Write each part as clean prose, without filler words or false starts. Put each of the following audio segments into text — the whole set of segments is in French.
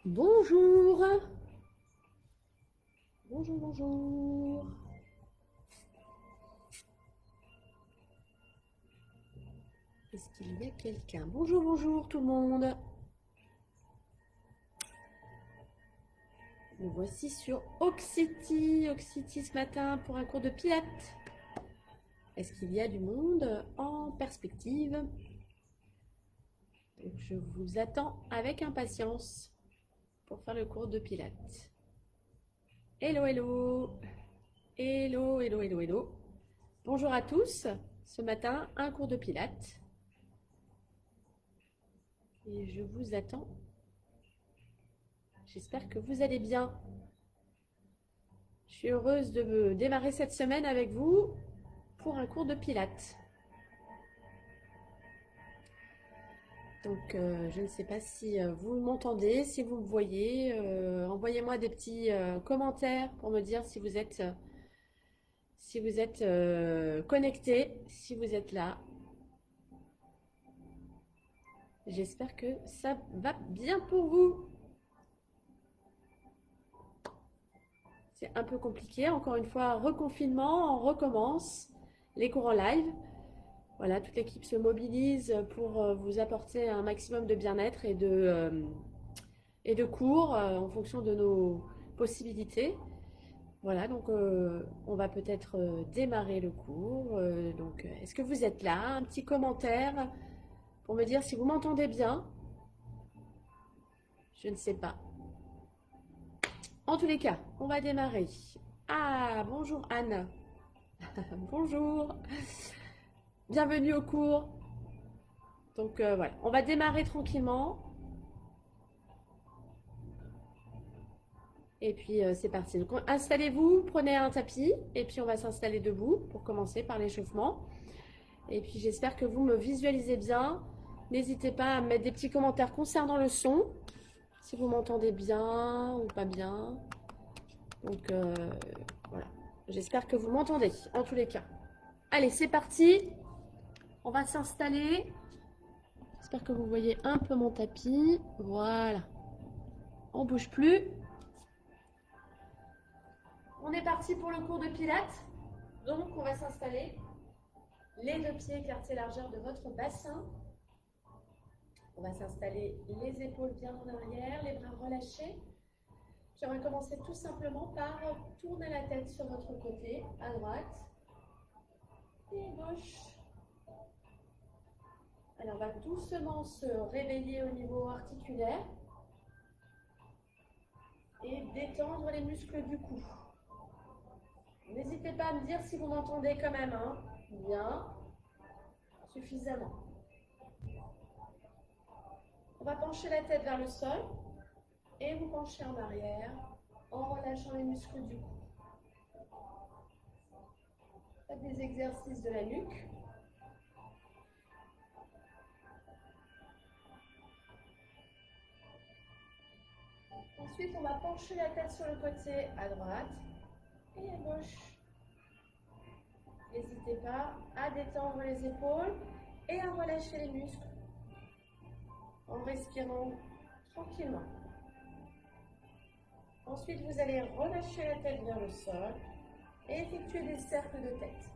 Bonjour. Bonjour, bonjour. Est-ce qu'il y a quelqu'un? Bonjour, bonjour tout le monde. Me voici sur Auxity ce matin pour un cours de pilates. Est-ce qu'il y a du monde en perspective? Donc je vous attends avec impatience pour faire le cours de pilates. Hello, hello. Hello, hello, hello, hello. Bonjour à tous. Ce matin, un cours de pilates. Et je vous attends. J'espère que vous allez bien. Je suis heureuse de démarrer cette semaine avec vous pour un cours de pilates. Donc, je ne sais pas si vous m'entendez, si vous me voyez. Envoyez-moi des petits commentaires pour me dire si vous êtes connectés, si vous êtes là. J'espère que ça va bien pour vous. C'est un peu compliqué. Encore une fois, reconfinement, on recommence les cours en live. Voilà, toute l'équipe se mobilise pour vous apporter un maximum de bien-être et de cours en fonction de nos possibilités. Voilà, donc on va peut-être démarrer le cours. Donc, est-ce que vous êtes là? Un petit commentaire pour me dire si vous m'entendez bien. Je ne sais pas. En tous les cas, on va démarrer. Ah, bonjour Anne. Bonjour. Bienvenue au cours. Donc voilà, on va démarrer tranquillement. Et puis c'est parti. Donc installez-vous, prenez un tapis et puis on va s'installer debout pour commencer par l'échauffement. Et puis j'espère que vous me visualisez bien. N'hésitez pas à mettre des petits commentaires concernant le son, si vous m'entendez bien ou pas bien. Donc voilà, j'espère que vous m'entendez en tous les cas. Allez, c'est parti. On va s'installer. J'espère que vous voyez un peu mon tapis. Voilà. On ne bouge plus. On est parti pour le cours de pilates. Donc, on va s'installer. Les deux pieds écartés largeur de votre bassin. On va s'installer les épaules bien en arrière, les bras relâchés. Puis on va commencer tout simplement par tourner la tête sur votre côté, à droite et à gauche. Alors, on va doucement se réveiller au niveau articulaire et détendre les muscles du cou. N'hésitez pas à me dire si vous m'entendez quand même, hein. Bien, suffisamment. On va pencher la tête vers le sol et vous penchez en arrière en relâchant les muscles du cou. Faites des exercices de la nuque. Ensuite, on va pencher la tête sur le côté à droite et à gauche. N'hésitez pas à détendre les épaules et à relâcher les muscles en respirant tranquillement. Ensuite, vous allez relâcher la tête vers le sol et effectuer des cercles de tête.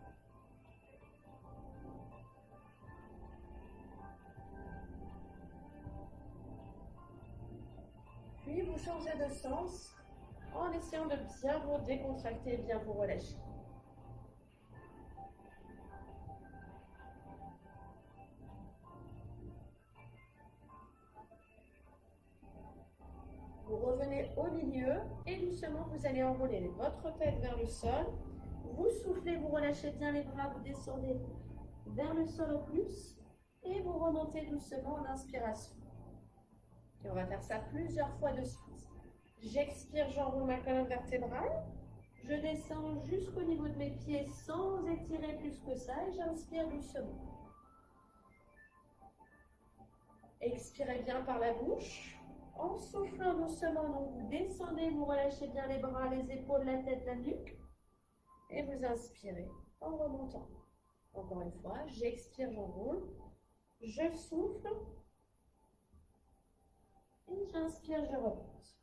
Puis, vous changez de sens en essayant de bien vous décontracter et bien vous relâcher. Vous revenez au milieu et doucement, vous allez enrouler votre tête vers le sol. Vous soufflez, vous relâchez bien les bras, vous descendez vers le sol en plus et vous remontez doucement en inspiration. Et on va faire ça plusieurs fois de suite. J'expire, j'enroule ma colonne vertébrale. Je descends jusqu'au niveau de mes pieds sans étirer plus que ça et j'inspire doucement. Expirez bien par la bouche. En soufflant doucement, donc vous descendez, vous relâchez bien les bras, les épaules, la tête, la nuque. Et vous inspirez en remontant. Encore une fois, j'expire, j'enroule. Je souffle. Et j'inspire, je remonte.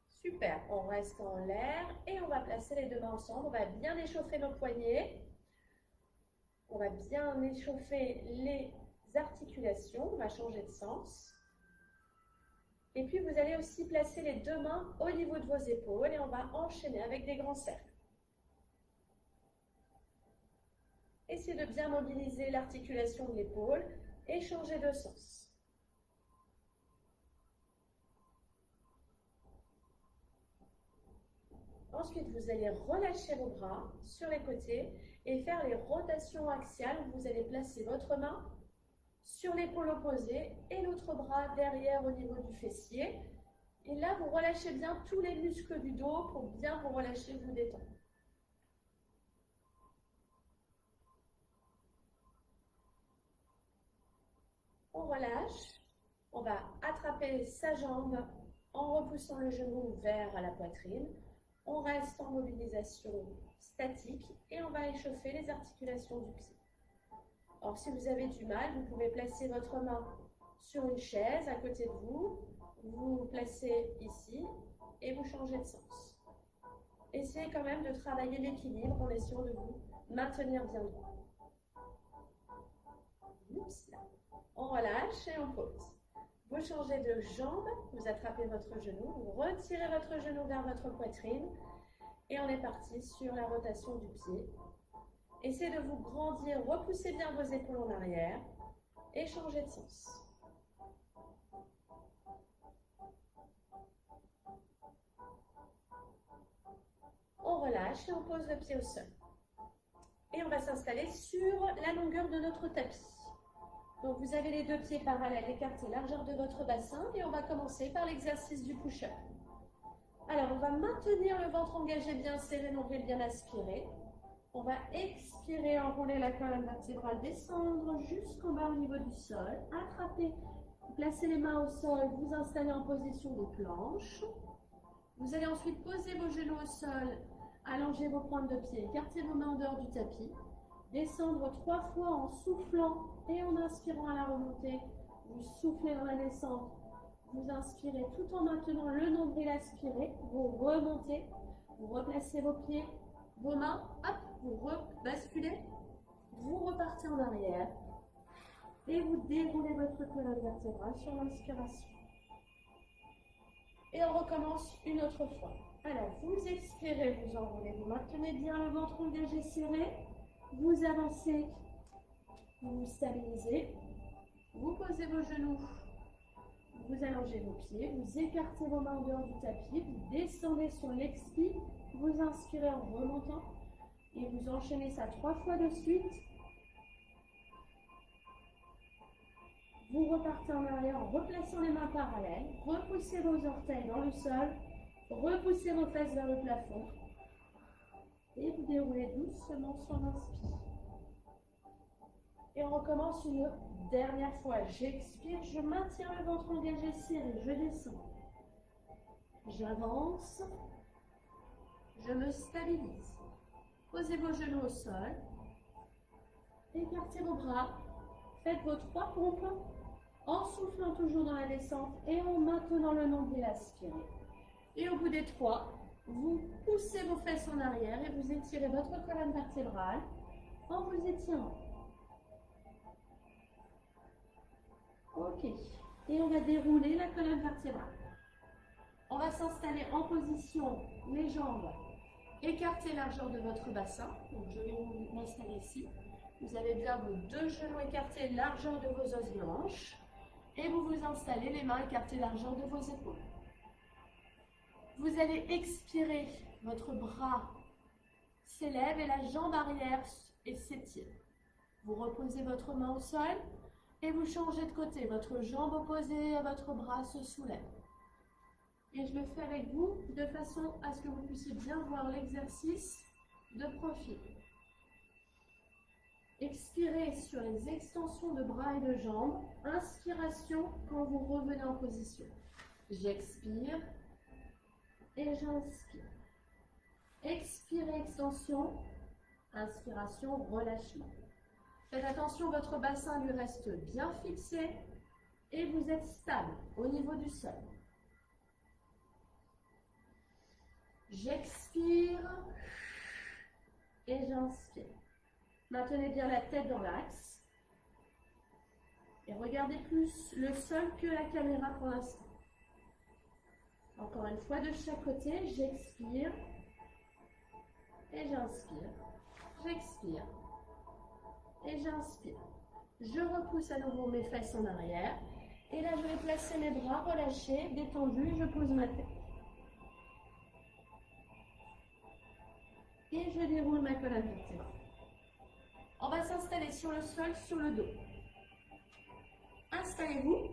Super, on reste en l'air et on va placer les deux mains ensemble. On va bien échauffer nos poignets. On va bien échauffer les articulations. On va changer de sens. Et puis, vous allez aussi placer les deux mains au niveau de vos épaules et on va enchaîner avec des grands cercles. Essayez de bien mobiliser l'articulation de l'épaule et changer de sens. Ensuite, vous allez relâcher vos bras sur les côtés et faire les rotations axiales. Vous allez placer votre main sur l'épaule opposée et l'autre bras derrière au niveau du fessier. Et là, vous relâchez bien tous les muscles du dos pour bien vous relâcher, vous détendre. On relâche. On va attraper sa jambe en repoussant le genou vers la poitrine. On reste en mobilisation statique et on va échauffer les articulations du pied. Alors, si vous avez du mal, vous pouvez placer votre main sur une chaise à côté de vous. Vous placez ici et vous changez de sens. Essayez quand même de travailler l'équilibre en essayant de vous maintenir bien droit. Oups, là. On relâche et on pose. Vous changez de jambe, vous attrapez votre genou, vous retirez votre genou vers votre poitrine et on est parti sur la rotation du pied. Essayez de vous grandir, repoussez bien vos épaules en arrière et changez de sens. On relâche et on pose le pied au sol. Et on va s'installer sur la longueur de notre tapis. Donc vous avez les deux pieds parallèles écartés, largeur de votre bassin et on va commencer par l'exercice du push-up. Alors on va maintenir le ventre engagé, bien serré, nombril bien aspiré. On va expirer, enrouler la colonne vertébrale, descendre jusqu'en bas au niveau du sol, attraper, placer les mains au sol, vous installer en position de planche. Vous allez ensuite poser vos genoux au sol, allonger vos pointes de pied, écarter vos mains en dehors du tapis. Descendre 3 fois en soufflant et en inspirant à la remontée. Vous soufflez dans la descente. Vous inspirez tout en maintenant le nombril aspiré. Vous remontez. Vous replacez vos pieds, vos mains. Hop, vous rebasculez. Vous repartez en arrière. Et vous déroulez votre colonne vertébrale sur l'inspiration. Et on recommence une autre fois. Alors, vous expirez, vous enroulez. Vous maintenez bien le ventre engagé serré. Vous avancez, vous vous stabilisez, vous posez vos genoux, vous allongez vos pieds, vous écartez vos mains en dehors du tapis, vous descendez sur l'expi, vous inspirez en remontant et vous enchaînez ça 3 fois de suite. Vous repartez en arrière en replaçant les mains parallèles, repoussez vos orteils dans le sol, repoussez vos fesses vers le plafond. Et vous déroulez doucement sur l'inspire. Et on recommence une dernière fois. J'expire, je maintiens le ventre engagé serré, je descends. J'avance, je me stabilise. Posez vos genoux au sol. Écartez vos bras. Faites vos 3 pompes en soufflant toujours dans la descente et en maintenant le nombril aspiré. Et au bout des 3, vous poussez vos fesses en arrière et vous étirez votre colonne vertébrale en vous étirant. Ok. Et on va dérouler la colonne vertébrale. On va s'installer en position, les jambes écartées largeur de votre bassin. Donc je vais m'installer ici. Vous avez bien vos 2 genoux écartés largeur de vos os de hanche. Et vous vous installez les mains écartées largeur de vos épaules. Vous allez expirer, votre bras s'élève et la jambe arrière s'étire. Vous reposez votre main au sol et vous changez de côté. Votre jambe opposée à votre bras se soulève. Et je le fais avec vous de façon à ce que vous puissiez bien voir l'exercice de profil. Expirez sur les extensions de bras et de jambes. Inspiration quand vous revenez en position. J'expire. Et j'inspire. Expirez, extension. Inspiration, relâchement. Faites attention, votre bassin lui reste bien fixé. et vous êtes stable au niveau du sol. J'expire et j'inspire. Maintenez bien la tête dans l'axe et regardez plus le sol que la caméra pour l'instant. Encore une fois de chaque côté, j'expire et j'inspire. J'expire et j'inspire. Je repousse à nouveau mes fesses en arrière. Et là, je vais placer mes bras relâchés, détendus. Je pose ma tête. Et je déroule ma colonne vertébrale. On va s'installer sur le sol, sur le dos. Installez-vous.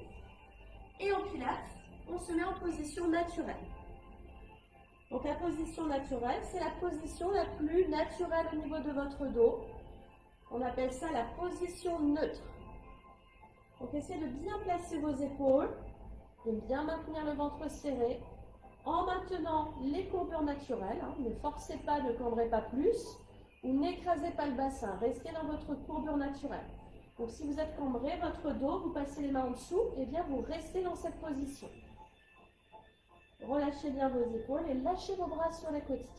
Et en pilates, on se met en position naturelle. Donc la position naturelle, c'est la position la plus naturelle au niveau de votre dos. On appelle ça la position neutre. Donc essayez de bien placer vos épaules, de bien maintenir le ventre serré, en maintenant les courbures naturelles. Ne forcez pas, ne cambrez pas plus, ou n'écrasez pas le bassin. Restez dans votre courbure naturelle. Donc si vous êtes cambré, votre dos, vous passez les mains en dessous, et bien vous restez dans cette position. Relâchez bien vos épaules et lâchez vos bras sur les côtés.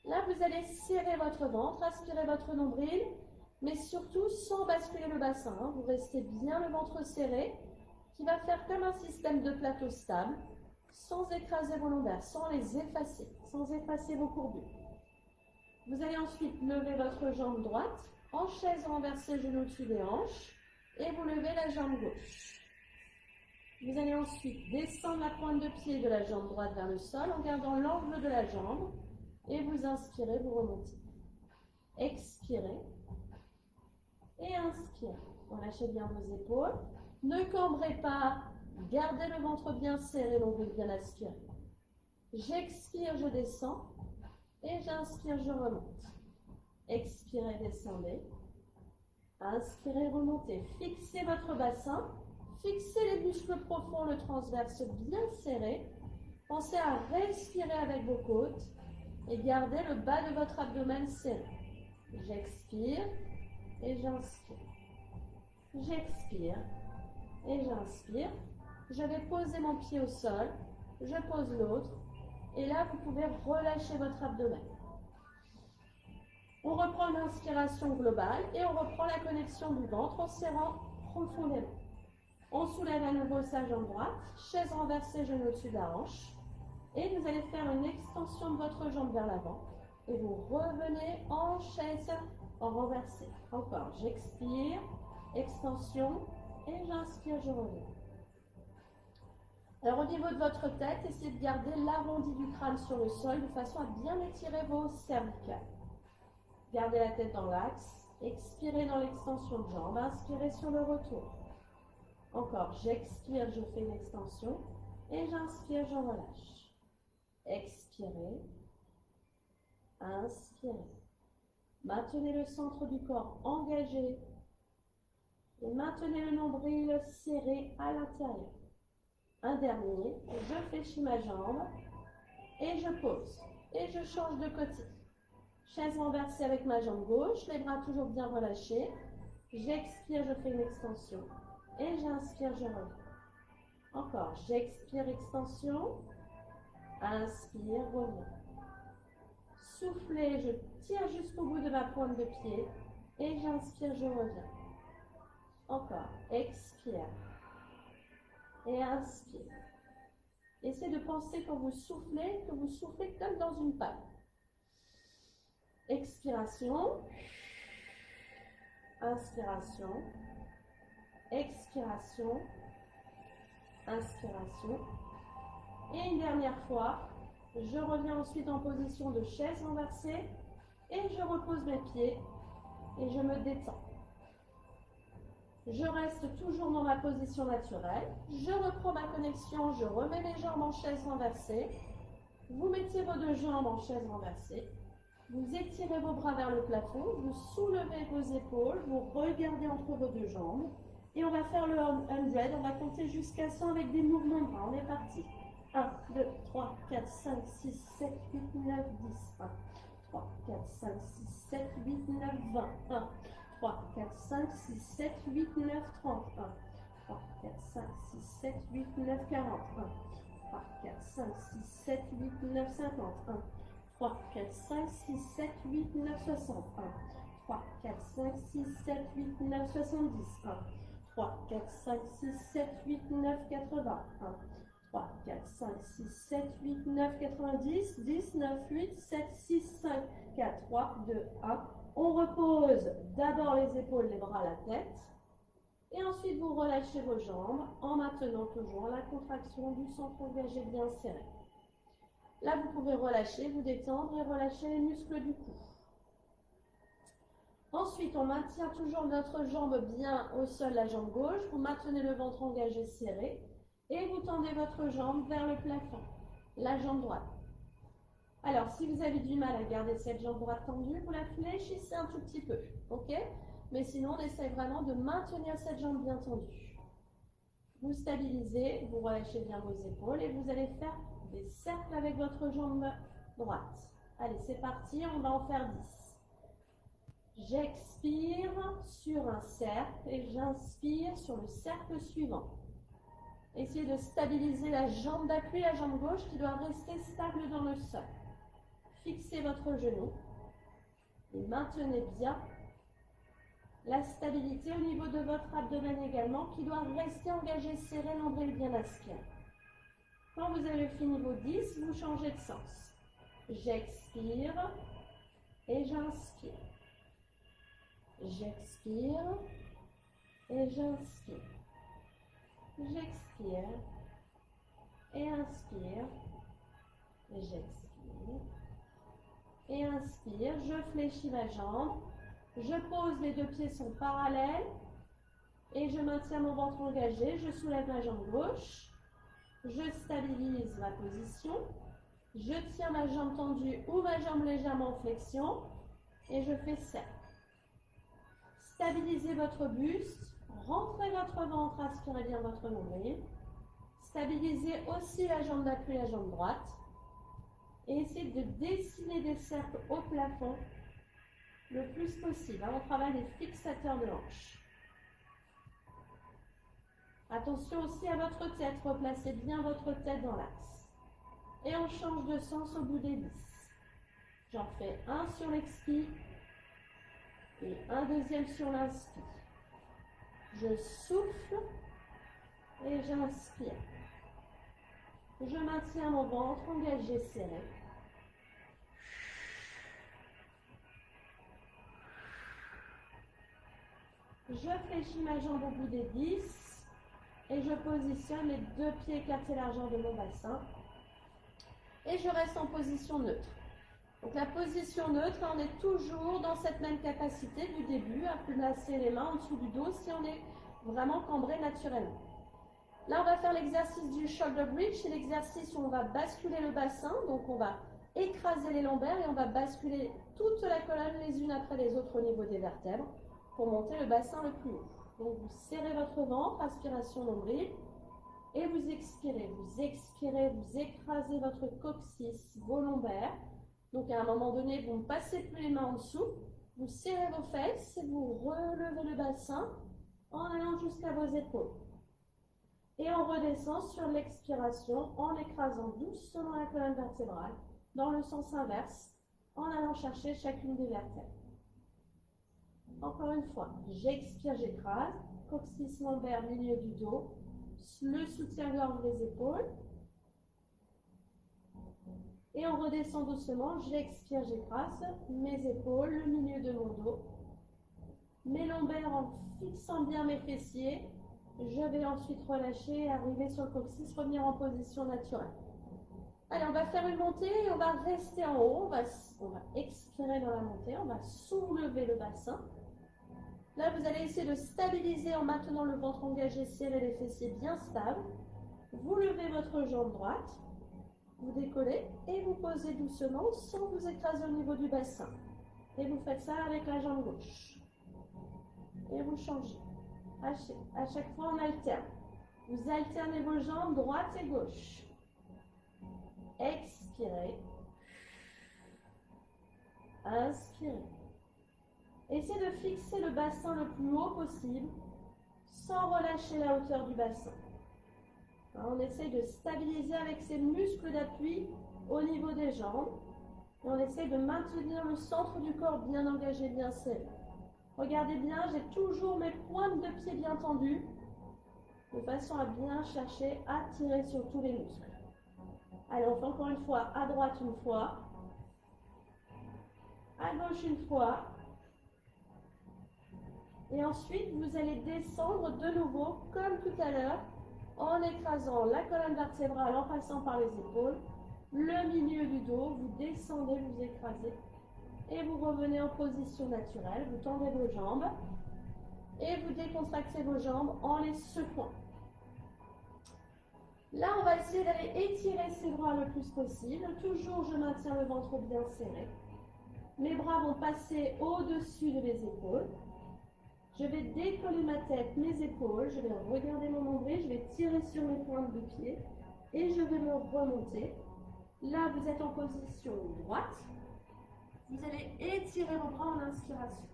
Là, vous allez serrer votre ventre, aspirer votre nombril, mais surtout sans basculer le bassin. Vous restez bien le ventre serré, qui va faire comme un système de plateau stable, sans écraser vos lombaires, sans les effacer, sans effacer vos courbures. Vous allez ensuite lever votre jambe droite, en chaise renversée, genou dessus des hanches, et vous levez la jambe gauche. Vous allez ensuite descendre la pointe de pied de la jambe droite vers le sol en gardant l'angle de la jambe, et vous inspirez, vous remontez. Expirez. Et inspirez. Relâchez bien vos épaules. Ne cambrez pas. Gardez le ventre bien serré, l'ombilic bien aspiré. J'expire, je descends. Et j'inspire, je remonte. Expirez, descendez. Inspirez, remontez. Fixez votre bassin. Fixez les muscles profonds, le transverse bien serré. Pensez à respirer avec vos côtes. Et gardez le bas de votre abdomen serré. J'expire. Et j'inspire. J'expire et j'inspire. Je vais poser mon pied au sol. Je pose l'autre. Et là, vous pouvez relâcher votre abdomen. On reprend l'inspiration globale et on reprend la connexion du ventre en serrant profondément. On soulève à nouveau sa jambe droite. Chaise renversée, genou au-dessus de la hanche. Et vous allez faire une extension de votre jambe vers l'avant. Et vous revenez en chaise renversée. Encore, j'expire, extension, et j'inspire, je reviens. Alors au niveau de votre tête, essayez de garder l'arrondi du crâne sur le sol de façon à bien étirer vos cervicales. Gardez la tête dans l'axe, expirez dans l'extension de jambe, inspirez sur le retour. Encore, j'expire, je fais une extension, et j'inspire, je relâche. Expirez, inspirez. Maintenez le centre du corps engagé et maintenez le nombril serré à l'intérieur. Un dernier, je fléchis ma jambe et je pose. Et je change de côté. Chaise renversée avec ma jambe gauche, les bras toujours bien relâchés. J'expire, je fais une extension. Et j'inspire, je reviens. Encore, j'expire, extension. Inspire, reviens. Soufflez, je tire jusqu'au bout de ma pointe de pied. Et j'inspire, je reviens. Encore, expire. Et inspire. Essayez de penser quand vous soufflez, que vous soufflez comme dans une paille. Expiration. Inspiration. Expiration. Inspiration. Et une dernière fois, je reviens ensuite en position de chaise renversée et je repose mes pieds et je me détends. Je reste toujours dans ma position naturelle. Je reprends ma connexion, je remets mes jambes en chaise renversée. Vous mettez vos deux jambes en chaise renversée. Vous étirez vos bras vers le plafond, vous soulevez vos épaules, vous regardez entre vos deux jambes. Et on va faire le 100, on va compter jusqu'à 100 avec des mouvements de bras. On est parti. 1, 2, 3, 4, 5, 6, 7, 8, 9, 10. 1, 3, 4, 5, 6, 7, 8, 9, 20. 1, 3, 4, 5, 6, 7, 8, 9, 30. 1, 3, 4, 5, 6, 7, 8, 9, 40. 1, 3, 4, 5, 6, 7, 8, 9, 50. 1, 3, 4, 5, 6, 7, 8, 9, 60. 1, 3, 4, 5, 6, 7, 8, 9, 70. 1, 3, 4, 5, 6, 7, 8, 9, 80. 1, 3, 4, 5, 6, 7, 8, 9, 90. 10, 9, 8, 7, 6, 5, 4, 3, 2, 1. On repose d'abord les épaules, les bras, la tête. Et ensuite, vous relâchez vos jambes en maintenant toujours la contraction du centre engagé bien serré. Là, vous pouvez relâcher, vous détendre et relâcher les muscles du cou. Ensuite, on maintient toujours notre jambe bien au sol, la jambe gauche. Vous maintenez le ventre engagé serré et vous tendez votre jambe vers le plafond, la jambe droite. Alors, si vous avez du mal à garder cette jambe droite tendue, vous la fléchissez un tout petit peu, ok? Mais sinon, on essaie vraiment de maintenir cette jambe bien tendue. Vous stabilisez, vous relâchez bien vos épaules et vous allez faire des cercles avec votre jambe droite. Allez, c'est parti, on va en faire 10. J'expire sur un cercle et j'inspire sur le cercle suivant. Essayez de stabiliser la jambe d'appui, la jambe gauche qui doit rester stable dans le sol. Fixez votre genou et maintenez bien la stabilité au niveau de votre abdomen également qui doit rester engagé, serré, nombril bien aspiré. Quand vous avez fini vos 10, vous changez de sens. J'expire et j'inspire. J'expire et j'inspire. J'expire et inspire. J'expire et inspire. Je fléchis ma jambe. Je pose, les deux pieds sont parallèles. Et je maintiens mon ventre engagé. Je soulève ma jambe gauche. Je stabilise ma position. Je tiens ma jambe tendue ou ma jambe légèrement en flexion. Et je fais cercle. Stabilisez votre buste. Rentrez votre ventre, aspirez bien votre nombril. Stabilisez aussi la jambe d'appui, la jambe droite. Et essayez de dessiner des cercles au plafond le plus possible. On travaille les fixateurs de hanches. Attention aussi à votre tête. Replacez bien votre tête dans l'axe. Et on change de sens au bout des 10. J'en fais un sur l'expire et un deuxième sur l'inspire. Je souffle et j'inspire. Je maintiens mon ventre engagé, serré. Je fléchis ma jambe au bout des 10 et je positionne les deux pieds écartés largeur de mon bassin. Et je reste en position neutre. Donc la position neutre, on est toujours dans cette même capacité du début à placer les mains en dessous du dos si on est vraiment cambré naturellement. Là, on va faire l'exercice du shoulder bridge. C'est l'exercice où on va basculer le bassin. Donc, on va écraser les lombaires et on va basculer toute la colonne les unes après les autres au niveau des vertèbres pour monter le bassin le plus haut. Donc, vous serrez votre ventre, aspiration nombril, et vous expirez. Vous expirez, vous écrasez votre coccyx, vos lombaires. Donc, à un moment donné, vous ne passez plus les mains en dessous. Vous serrez vos fesses et vous relevez le bassin en allant jusqu'à vos épaules. Et on redescend sur l'expiration en écrasant doucement la colonne vertébrale dans le sens inverse en allant chercher chacune des vertèbres. Encore une fois, j'expire, j'écrase, coccyx, lombaire, milieu du dos, le soutien-gorge des épaules. Et on redescend doucement, j'expire, j'écrase, mes épaules, le milieu de mon dos, mes lombaires en fixant bien mes fessiers. Je vais ensuite relâcher, arriver sur le coccyx, revenir en position naturelle. Allez, on va faire une montée et on va rester en haut. On va expirer dans la montée, on va soulever le bassin. Là, vous allez essayer de stabiliser en maintenant le ventre engagé, serrer les fessiers bien stables. Vous levez votre jambe droite, vous décollez et vous posez doucement sans vous écraser au niveau du bassin. Et vous faites ça avec la jambe gauche. Et vous changez. À chaque fois, on alterne. Vous alternez vos jambes droite et gauche. Expirez. Inspirez. Essayez de fixer le bassin le plus haut possible sans relâcher la hauteur du bassin. On essaye de stabiliser avec ces muscles d'appui au niveau des jambes. Et on essaye de maintenir le centre du corps bien engagé, bien serré. Regardez bien, j'ai toujours mes pointes de pied bien tendues, de façon à bien chercher à tirer sur tous les muscles. Allez, on fait encore une fois, à droite une fois, à gauche une fois, et ensuite vous allez descendre de nouveau, comme tout à l'heure, en écrasant la colonne vertébrale, en passant par les épaules, le milieu du dos, vous descendez, vous écrasez, et vous revenez en position naturelle, vous tendez vos jambes, et vous décontractez vos jambes en les secouant. Là, on va essayer d'aller étirer ses bras le plus possible. Toujours, je maintiens le ventre bien serré. Mes bras vont passer au-dessus de mes épaules. Je vais décoller ma tête, mes épaules. Je vais regarder mon nombril. Je vais tirer sur mes pointes de pied. Et je vais me remonter. Là, vous êtes en position droite. Vous allez étirer vos bras en inspiration.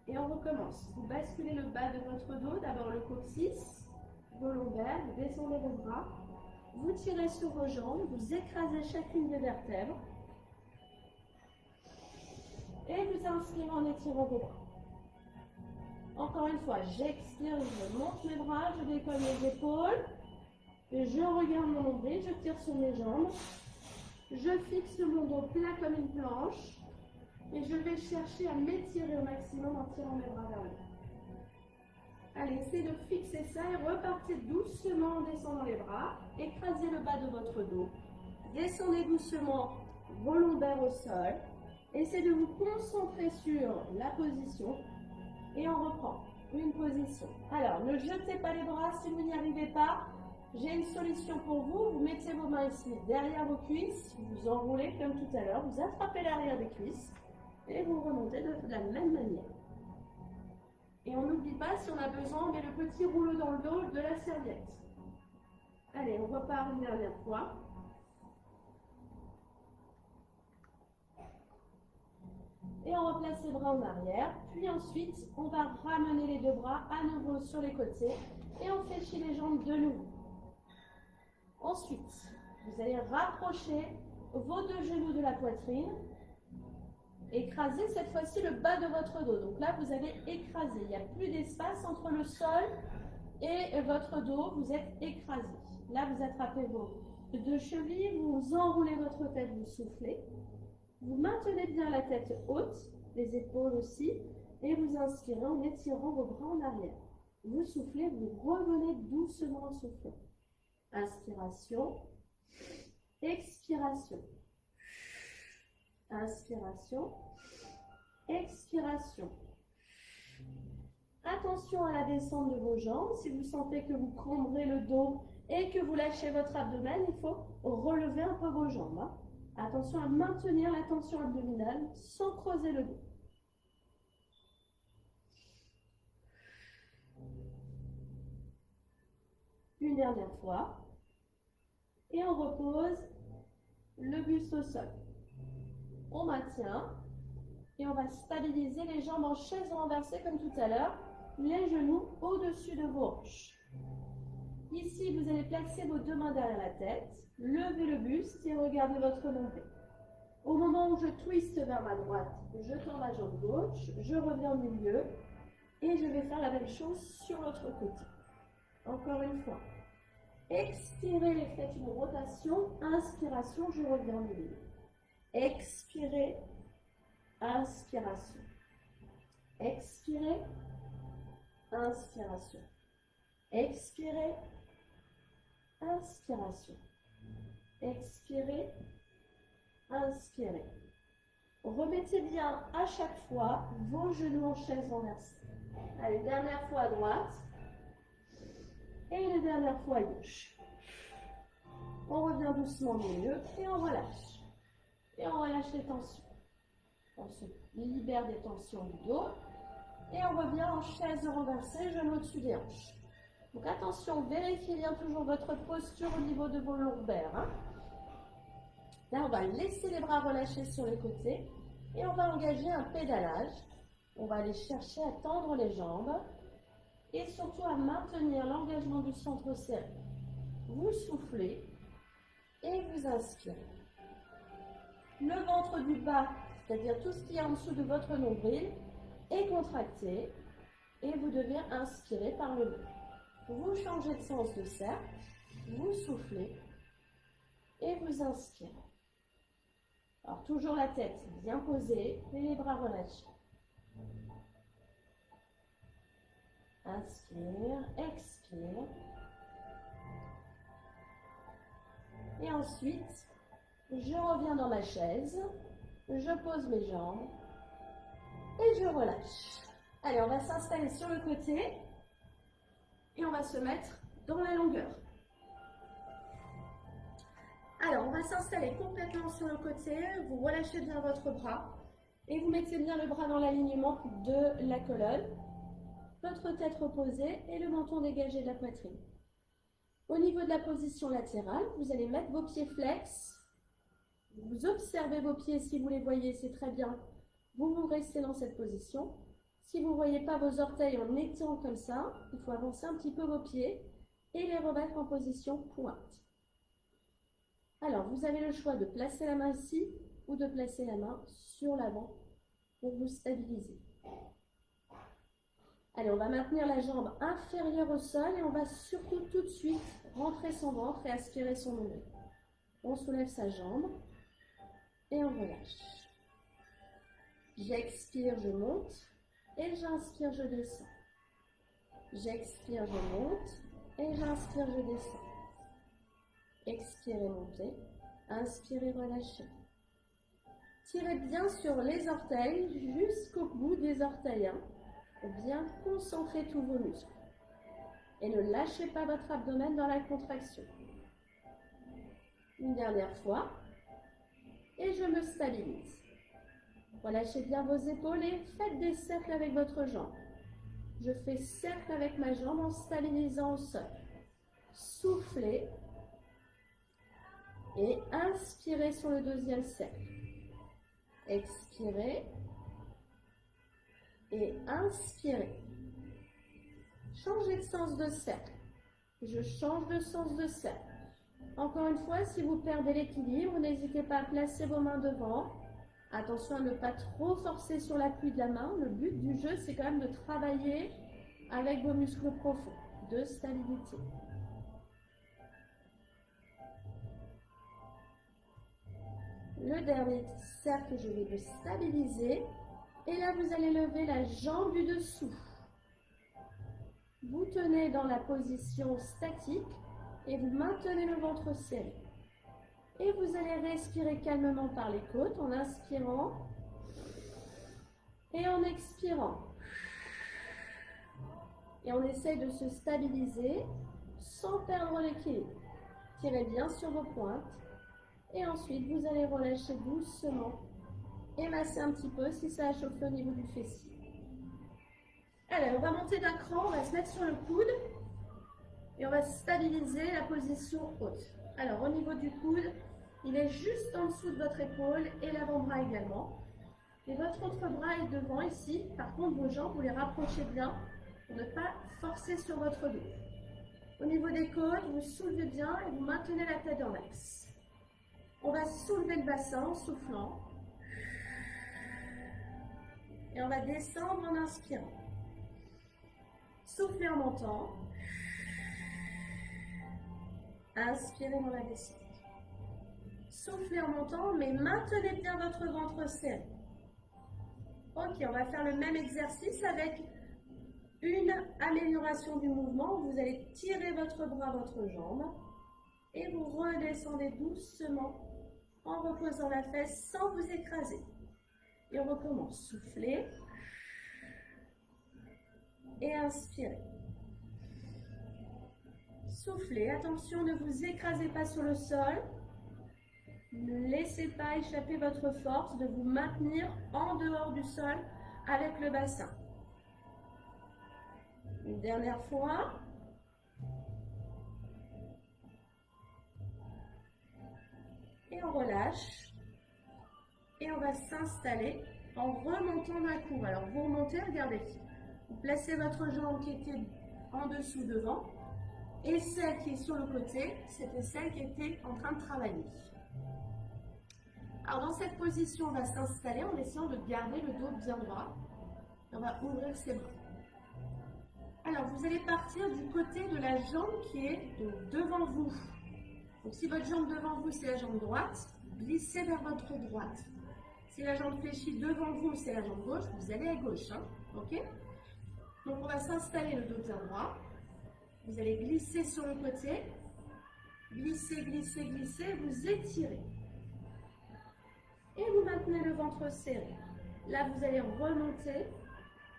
Et on recommence. Vous basculez le bas de votre dos. D'abord le coccyx. Vos lombaires, vous descendez vos bras, vous tirez sur vos jambes, vous écrasez chacune des vertèbres et vous inspirez en étirant vos bras. Encore une fois, j'expire, je monte mes bras, je décolle mes épaules, et je regarde mon nombril, je tire sur mes jambes, je fixe mon dos plat comme une planche et je vais chercher à m'étirer au maximum en tirant mes bras vers le haut. Allez, essayez de fixer ça et repartez doucement en descendant les bras. Écrasez le bas de votre dos. Descendez doucement vos lombaires au sol. Essayez de vous concentrer sur la position. Et on reprend une position. Alors, ne jetez pas les bras si vous n'y arrivez pas. J'ai une solution pour vous. Vous mettez vos mains ici derrière vos cuisses. Vous enroulez comme tout à l'heure. Vous attrapez l'arrière des cuisses. Et vous remontez de la même manière. Et on n'oublie pas, si on a besoin, on met le petit rouleau dans le dos de la serviette. Allez, on repart une dernière fois. Et on replace les bras en arrière. Puis ensuite, on va ramener les deux bras à nouveau sur les côtés. Et on fléchit les jambes de nouveau. Ensuite, vous allez rapprocher vos deux genoux de la poitrine. Écrasez cette fois-ci le bas de votre dos. Donc là, vous avez écrasé. Il n'y a plus d'espace entre le sol et votre dos. Vous êtes écrasé. Là, vous attrapez vos deux chevilles, vous enroulez votre tête, vous soufflez. Vous maintenez bien la tête haute, les épaules aussi, et vous inspirez en étirant vos bras en arrière. Vous soufflez, vous revenez doucement en soufflant. Inspiration, expiration. Inspiration, expiration. Attention à la descente de vos jambes. Si vous sentez que vous cambrez le dos et que vous lâchez votre abdomen, il faut relever un peu vos jambes. Attention à maintenir la tension abdominale sans creuser le dos. Une dernière fois. Et on repose le buste au sol. On maintient et on va stabiliser les jambes en chaise renversée comme tout à l'heure, les genoux au-dessus de vos hanches. Ici, vous allez placer vos deux mains derrière la tête, levez le buste et regardez votre nombril. Au moment où je twiste vers ma droite, je tends ma jambe gauche, je reviens au milieu et je vais faire la même chose sur l'autre côté. Encore une fois. Expirez, faites une rotation, inspiration, je reviens au milieu. Expirez, inspiration. Expirez, inspiration. Expirez, inspiration. Expirez, inspirez. Remettez bien à chaque fois vos genoux en chaise renversée. Allez, dernière fois à droite. Et une dernière fois à gauche. On revient doucement au milieu et on relâche. Et on relâche les tensions. On se libère des tensions du dos. Et on revient en chaise renversée, genoux au-dessus des hanches. Donc attention, vérifiez bien toujours votre posture au niveau de vos lombaires. Là, on va laisser les bras relâchés sur les côtés. Et on va engager un pédalage. On va aller chercher à tendre les jambes. et surtout à maintenir l'engagement du centre serré. Vous soufflez et vous inspirez. Le ventre du bas, c'est-à-dire tout ce qui est en dessous de votre nombril, est contracté et vous devez inspirer par le nez. Vous changez de sens de cercle, vous soufflez et vous inspirez. Alors toujours la tête bien posée et les bras relâchés. Inspire, expire. Et ensuite, je reviens dans ma chaise, je pose mes jambes et je relâche. Allez, on va s'installer sur le côté et on va se mettre dans la longueur. Alors, on va s'installer complètement sur le côté, vous relâchez bien votre bras et vous mettez bien le bras dans l'alignement de la colonne, votre tête reposée et le menton dégagé de la poitrine. Au niveau de la position latérale, vous allez mettre vos pieds flex, vous observez vos pieds si vous les voyez, c'est très bien, vous restez dans cette position. Si vous ne voyez pas vos orteils en étant comme ça, il faut avancer un petit peu vos pieds et les remettre en position pointe. Alors, vous avez le choix de placer la main ici ou de placer la main sur l'avant pour vous stabiliser. Allez, on va maintenir la jambe inférieure au sol et on va surtout tout de suite rentrer son ventre et aspirer son nombril. On soulève sa jambe et on relâche. J'expire, je monte et j'inspire, je descends. J'expire, je monte et j'inspire, je descends. Expirez, montez. Inspirez, relâchez. Tirez bien sur les orteils jusqu'au bout des orteils pour bien concentrer tous vos muscles. Et ne lâchez pas votre abdomen dans la contraction. Une dernière fois. Et je me stabilise. Relâchez bien vos épaules et faites des cercles avec votre jambe. Je fais cercle avec ma jambe en stabilisant au sol. Soufflez. Et inspirez sur le deuxième cercle. Expirez. Et inspirez. Changez de sens de cercle. Je change de sens de cercle. Encore une fois, si vous perdez l'équilibre, n'hésitez pas à placer vos mains devant. Attention à ne pas trop forcer sur l'appui de la main. Le but du jeu, c'est quand même de travailler avec vos muscles profonds, de stabilité. Le dernier cercle, je vais le stabiliser. Et là, vous allez lever la jambe du dessous. Vous tenez dans la position statique et vous maintenez le ventre serré. Et vous allez respirer calmement par les côtes en inspirant et en expirant. Et on essaye de se stabiliser sans perdre l'équilibre. Tirez bien sur vos pointes. Et ensuite, vous allez relâcher doucement et masser un petit peu si ça a chauffé au niveau du fessier. Allez, on va monter d'un cran, on va se mettre sur le coude et on va stabiliser la position haute. Alors, au niveau du coude, il est juste en dessous de votre épaule et l'avant-bras également. Et votre autre bras est devant ici. Par contre, vos jambes, vous les rapprochez bien pour ne pas forcer sur votre dos. Au niveau des côtes, vous soulevez bien et vous maintenez la tête en axe. On va soulever le bassin en soufflant. Et on va descendre en inspirant. Soufflez en montant. Inspirez dans la descente. Soufflez en montant, mais maintenez bien votre ventre serré. Ok, on va faire le même exercice avec une amélioration du mouvement. Vous allez tirer votre bras, votre jambe, et vous redescendez doucement en reposant la fesse sans vous écraser. Et on recommence. Soufflez et inspirez. Soufflez. Attention, ne vous écrasez pas sur le sol. Ne laissez pas échapper votre force de vous maintenir en dehors du sol avec le bassin. Une dernière fois. Et on relâche. Et on va s'installer en remontant d'un coup. Alors vous remontez, regardez. Vous placez votre jambe qui était en dessous devant. Et celle qui est sur le côté, c'était celle qui était en train de travailler. Alors dans cette position, on va s'installer en essayant de garder le dos bien droit. On va ouvrir ses bras. Alors vous allez partir du côté de la jambe qui est donc devant vous. Donc si votre jambe devant vous, c'est la jambe droite, glissez vers votre droite. Si la jambe fléchie devant vous, c'est la jambe gauche, vous allez à gauche. Hein, ok? Donc on va s'installer le dos bien droit. Vous allez glisser sur le côté. Glissez, glissez, glissez, vous étirez. Et vous maintenez le ventre serré. Là, vous allez remonter,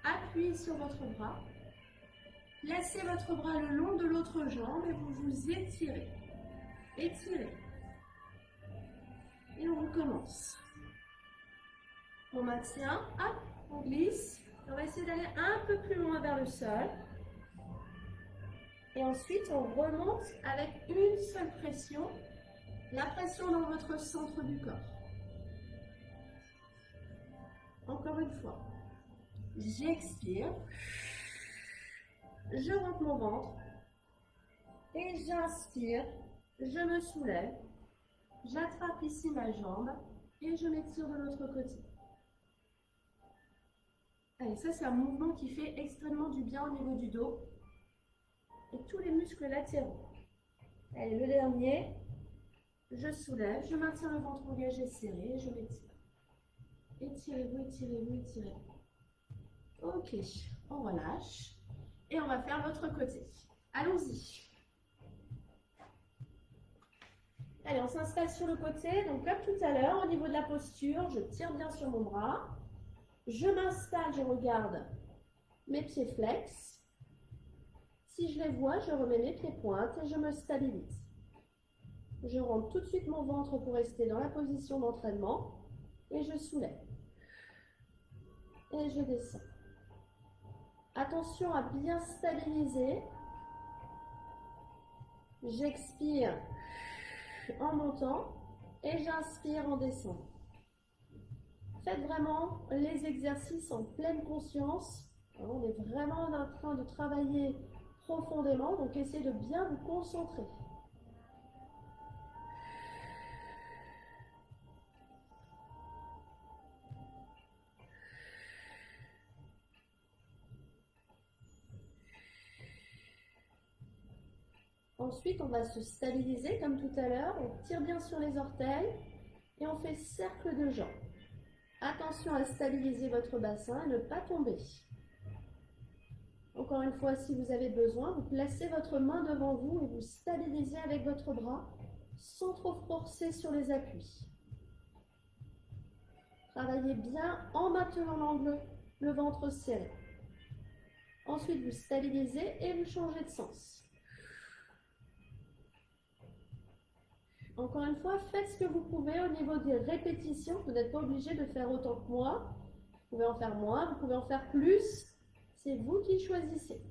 appuyez sur votre bras. Placez votre bras le long de l'autre jambe et vous vous étirez. Étirez. Et on recommence. On maintient, hop, on glisse. On va essayer d'aller un peu plus loin vers le sol. Et ensuite, on remonte avec une seule pression. La pression dans votre centre du corps. Encore une fois. J'expire. Je rentre mon ventre. Et j'inspire. Je me soulève. J'attrape ici ma jambe. Et je m'étire de l'autre côté. Allez, ça c'est un mouvement qui fait extrêmement du bien au niveau du dos. Et tous les muscles latéraux. Allez, le dernier. Je soulève. Je maintiens le ventre engagé serré. Et je m'étire. Étirez-vous, étirez-vous, étirez. Ok, on relâche. Et on va faire l'autre côté. Allons-y. Allez, on s'installe sur le côté. Donc comme tout à l'heure, au niveau de la posture, je tire bien sur mon bras. Je m'installe, je regarde mes pieds flex. Si je les vois, je remets mes pieds pointes et je me stabilise. Je rentre tout de suite mon ventre pour rester dans la position d'entraînement. Et je soulève. Et je descends. Attention à bien stabiliser. J'expire en montant et j'inspire en descendant. Faites vraiment les exercices en pleine conscience. On est vraiment en train de travailler profondément, donc essayez de bien vous concentrer. Ensuite, on va se stabiliser comme tout à l'heure. On tire bien sur les orteils et on fait cercle de jambes. Attention à stabiliser votre bassin et ne pas tomber. Encore une fois, si vous avez besoin, vous placez votre main devant vous et vous stabilisez avec votre bras sans trop forcer sur les appuis. Travaillez bien en maintenant l'angle, le ventre serré. Ensuite, vous stabilisez et vous changez de sens. Encore une fois, faites ce que vous pouvez au niveau des répétitions. Vous n'êtes pas obligé de faire autant que moi. Vous pouvez en faire moins, vous pouvez en faire plus. C'est vous qui choisissez.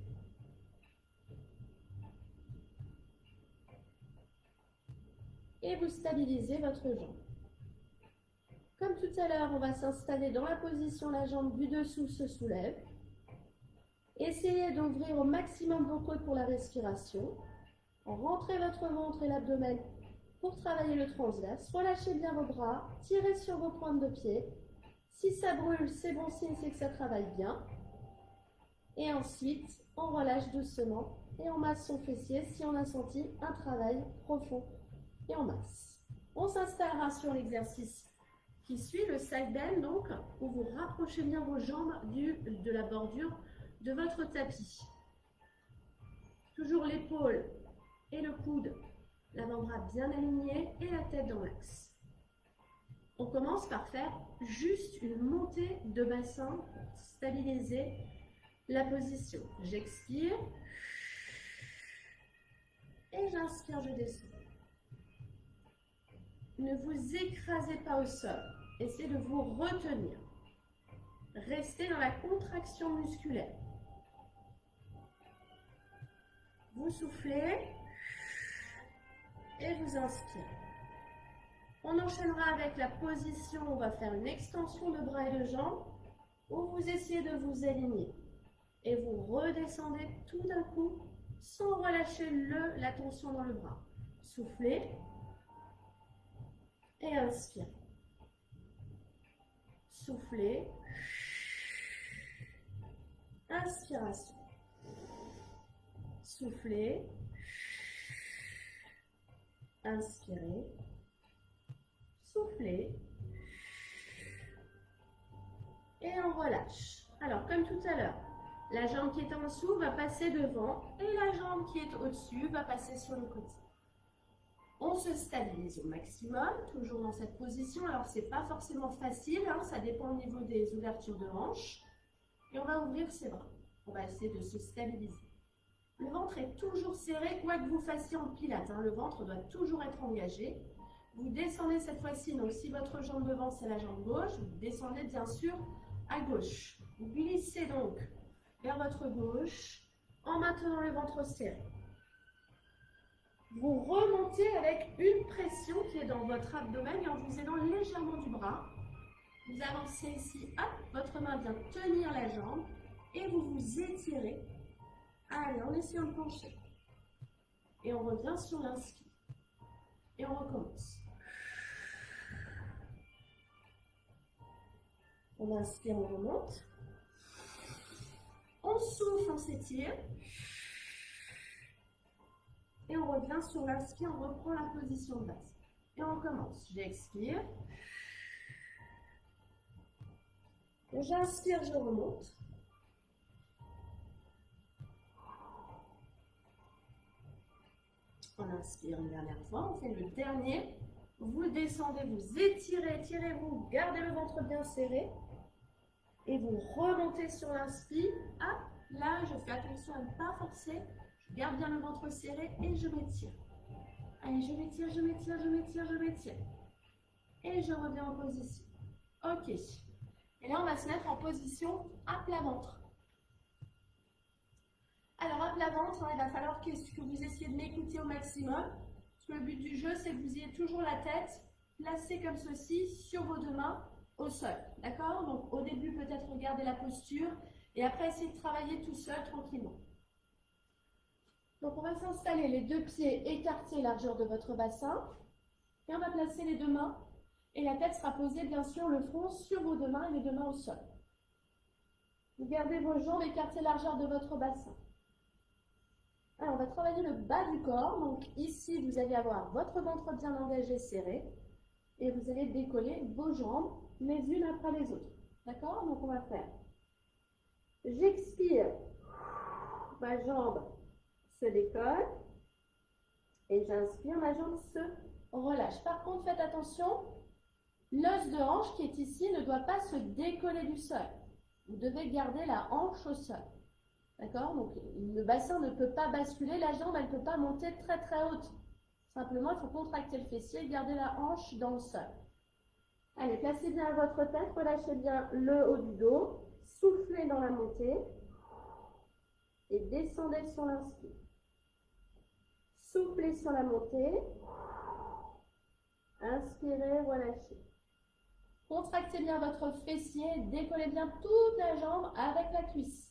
Et vous stabilisez votre jambe. Comme tout à l'heure, on va s'installer dans la position, la jambe du dessous se soulève. Essayez d'ouvrir au maximum vos côtes pour la respiration. Rentrez votre ventre et l'abdomen pour travailler le transverse. Relâchez bien vos bras, tirez sur vos pointes de pied. Si ça brûle, c'est bon signe, c'est que ça travaille bien. Et ensuite, on relâche doucement et on masse son fessier si on a senti un travail profond. Et on masse. On s'installera sur l'exercice qui suit, le side bend, donc, où vous rapprochez bien vos jambes de la bordure de votre tapis. Toujours l'épaule et le coude, l'avant-bras bien aligné et la tête dans l'axe. On commence par faire juste une montée de bassin pour stabiliser la position. J'expire et j'inspire, je descends. Ne vous écrasez pas au sol. Essayez de vous retenir. Restez dans la contraction musculaire. Vous soufflez et vous inspirez. On enchaînera avec la position, on va faire une extension de bras et de jambes où vous essayez de vous aligner. Et vous redescendez tout d'un coup sans relâcher la tension dans le bras. Soufflez et inspirez. Soufflez. Inspiration. Soufflez. Inspirez. Soufflez. Et on relâche. Alors, comme tout à l'heure, la jambe qui est en dessous va passer devant et la jambe qui est au-dessus va passer sur le côté. On se stabilise au maximum, toujours dans cette position. Alors, ce n'est pas forcément facile, hein, ça dépend au niveau des ouvertures de hanches. Et on va ouvrir ses bras. On va essayer de se stabiliser. Le ventre est toujours serré, quoi que vous fassiez en pilates. Hein, le ventre doit toujours être engagé. Vous descendez cette fois-ci, donc si votre jambe devant, c'est la jambe gauche, vous descendez bien sûr à gauche. Vous glissez donc vers votre gauche en maintenant le ventre serré. Vous remontez avec une pression qui est dans votre abdomen et en vous aidant légèrement du bras. Vous avancez ici, hop, votre main vient tenir la jambe et vous vous étirez. Allez, en essayant de pencher. Et on revient sur l'inspire. Et on recommence. On inspire, on remonte. On souffle, on s'étire. Et on revient sur l'inspire, on reprend la position de base. Et on recommence. J'expire. J'inspire, je remonte. On inspire une dernière fois, on fait le dernier. Vous descendez, vous étirez, étirez-vous, gardez le ventre bien serré. Et vous remontez sur l'inspire. Hop, là, je fais attention à ne pas forcer. Je garde bien le ventre serré et je m'étire. Allez, je m'étire, je m'étire, je m'étire, je m'étire. Et je reviens en position. Ok. Et là, on va se mettre en position à plat ventre. Alors, à plat ventre, il va falloir que vous essayiez de m'écouter au maximum. Parce que le but du jeu, c'est que vous ayez toujours la tête placée comme ceci sur vos deux mains au sol. D'accord? Donc, au début, peut-être regarder la posture. Et après, essayez de travailler tout seul, tranquillement. Donc, on va s'installer les deux pieds écartés, largeur de votre bassin. Et on va placer les deux mains. Et la tête sera posée, bien sûr, le front sur vos deux mains et les deux mains au sol. Vous gardez vos jambes écartées, largeur de votre bassin. Alors, on va travailler le bas du corps. Donc, ici, vous allez avoir votre ventre bien engagé, serré. Et vous allez décoller vos jambes les unes après les autres. D'accord? Donc, on va faire. J'expire. Ma jambe se décolle. Et j'inspire, ma jambe se relâche. Par contre, faites attention. L'os de hanche qui est ici ne doit pas se décoller du sol. Vous devez garder la hanche au sol. D'accord? Donc, le bassin ne peut pas basculer, la jambe, elle ne peut pas monter très très haute. Simplement, il faut contracter le fessier et garder la hanche dans le sol. Allez, placez bien votre tête, relâchez bien le haut du dos, soufflez dans la montée et descendez sur l'inspire. Soufflez sur la montée, inspirez, relâchez. Contractez bien votre fessier, décollez bien toute la jambe avec la cuisse.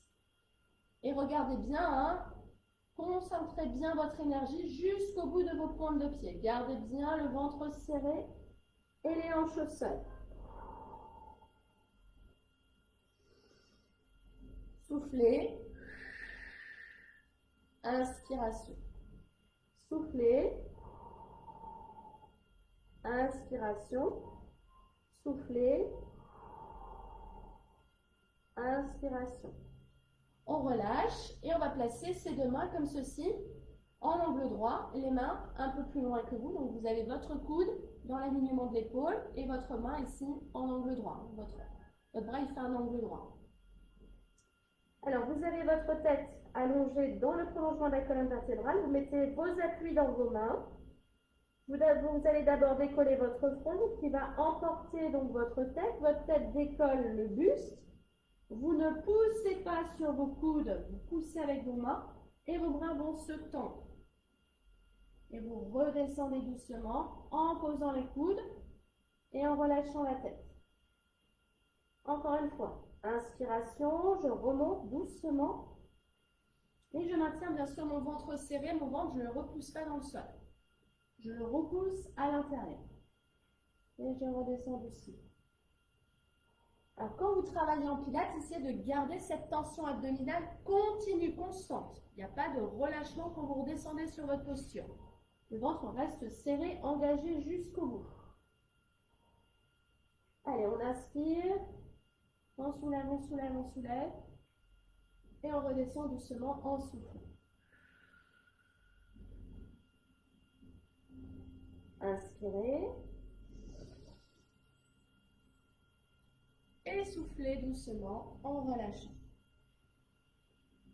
Et regardez bien, hein, concentrez bien votre énergie jusqu'au bout de vos pointes de pied. Gardez bien le ventre serré et les hanches au sol. Soufflez. Inspiration. Soufflez. Inspiration. Soufflez. Inspiration. On relâche et on va placer ces deux mains comme ceci, en angle droit, les mains un peu plus loin que vous. Donc vous avez votre coude dans l'alignement de l'épaule et votre main ici en angle droit. Votre bras il fait un angle droit. Alors vous avez votre tête allongée dans le prolongement de la colonne vertébrale. Vous mettez vos appuis dans vos mains. Vous allez d'abord décoller votre front qui va emporter donc votre tête. Votre tête décolle le buste. Vous ne poussez pas sur vos coudes, vous poussez avec vos mains et vos bras vont se tendre. Et vous redescendez doucement en posant les coudes et en relâchant la tête. Encore une fois, inspiration, je remonte doucement et je maintiens bien sûr mon ventre serré. Mon ventre, je ne le repousse pas dans le sol. Je le repousse à l'intérieur. Et je redescends doucement. Alors, quand vous travaillez en pilates, essayez de garder cette tension abdominale continue, constante. Il n'y a pas de relâchement quand vous redescendez sur votre posture. Le ventre reste serré, engagé jusqu'au bout. Allez, on inspire. On soulève, on soulève, on soulève. Et on redescend doucement en soufflant. Inspirez. Et soufflez doucement en relâchant.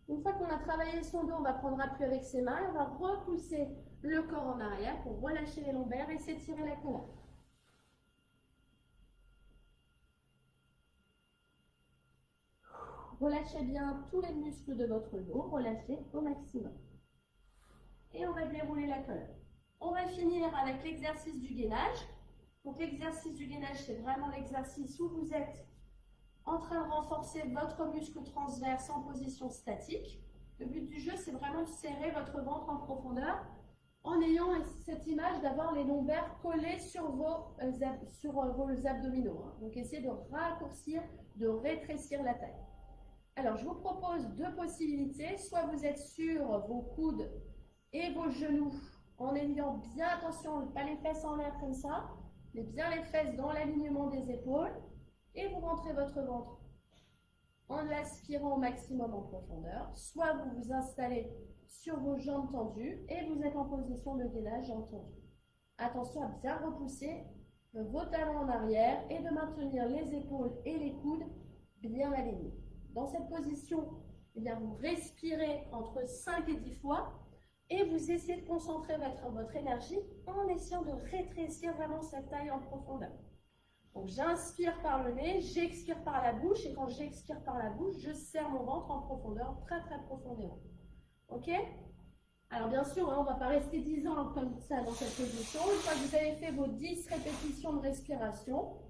Une fois qu'on a travaillé son dos, on va prendre appui avec ses mains et on va repousser le corps en arrière pour relâcher les lombaires et s'étirer la colonne. Relâchez bien tous les muscles de votre dos, relâchez au maximum. Et on va dérouler la colonne. On va finir avec l'exercice du gainage. Donc l'exercice du gainage, c'est vraiment l'exercice où vous êtes en train de renforcer votre muscle transverse en position statique. Le but du jeu, c'est vraiment de serrer votre ventre en profondeur en ayant cette image d'avoir les lombaires collés sur vos abdominaux. Donc essayez de raccourcir, de rétrécir la taille. Alors, je vous propose deux possibilités. Soit vous êtes sur vos coudes et vos genoux en ayant bien attention, pas les fesses en l'air comme ça, mais bien les fesses dans l'alignement des épaules. Et vous rentrez votre ventre en l'aspirant au maximum en profondeur. Soit vous vous installez sur vos jambes tendues et vous êtes en position de gainage jambes tendues. Attention à bien repousser vos talons en arrière et de maintenir les épaules et les coudes bien alignés. Dans cette position, eh bien, vous respirez entre 5 et 10 fois et vous essayez de concentrer votre énergie en essayant de rétrécir vraiment cette taille en profondeur. Donc j'inspire par le nez, j'expire par la bouche et quand j'expire par la bouche, je serre mon ventre en profondeur, très très profondément. Ok? Alors bien sûr, on ne va pas rester 10 ans comme ça dans cette position. Une fois que vous avez fait vos 10 répétitions de respiration,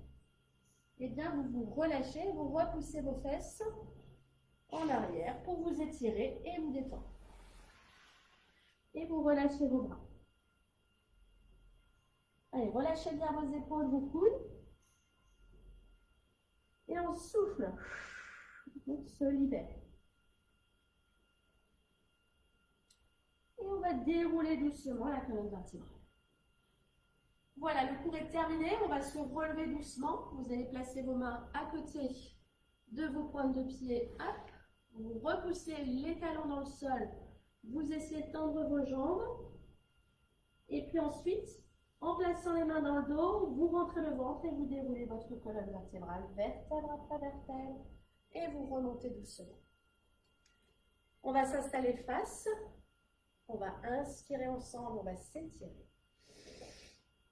eh bien vous vous relâchez, vous repoussez vos fesses en arrière pour vous étirer et vous détendre. Et vous relâchez vos bras. Allez, relâchez bien vos épaules, vos coudes. Et on souffle. On se libère. Et on va dérouler doucement la colonne vertébrale. Voilà, le cours est terminé. On va se relever doucement. Vous allez placer vos mains à côté de vos pointes de pied. Hop. Vous repoussez les talons dans le sol. Vous essayez de tendre vos jambes. Et puis ensuite, en plaçant les mains dans le dos, vous rentrez le ventre et vous déroulez votre colonne vertébrale, vertèbre après vertèbre, et vous remontez doucement. On va s'installer face. On va inspirer ensemble, on va s'étirer.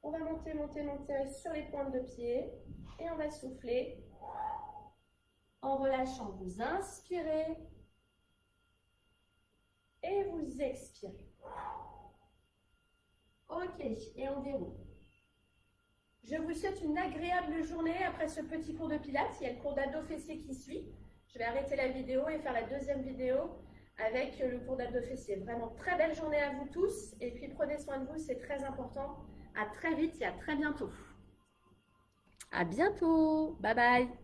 On va monter, monter, monter sur les pointes de pied et on va souffler en relâchant. Vous inspirez et vous expirez. Ok, et on déroule. Je vous souhaite une agréable journée après ce petit cours de pilates. Il y a le cours d'abdos fessiers qui suit. Je vais arrêter la vidéo et faire la deuxième vidéo avec le cours d'abdos fessiers. Vraiment très belle journée à vous tous. Et puis prenez soin de vous, c'est très important. À très vite et à très bientôt. À bientôt. Bye bye.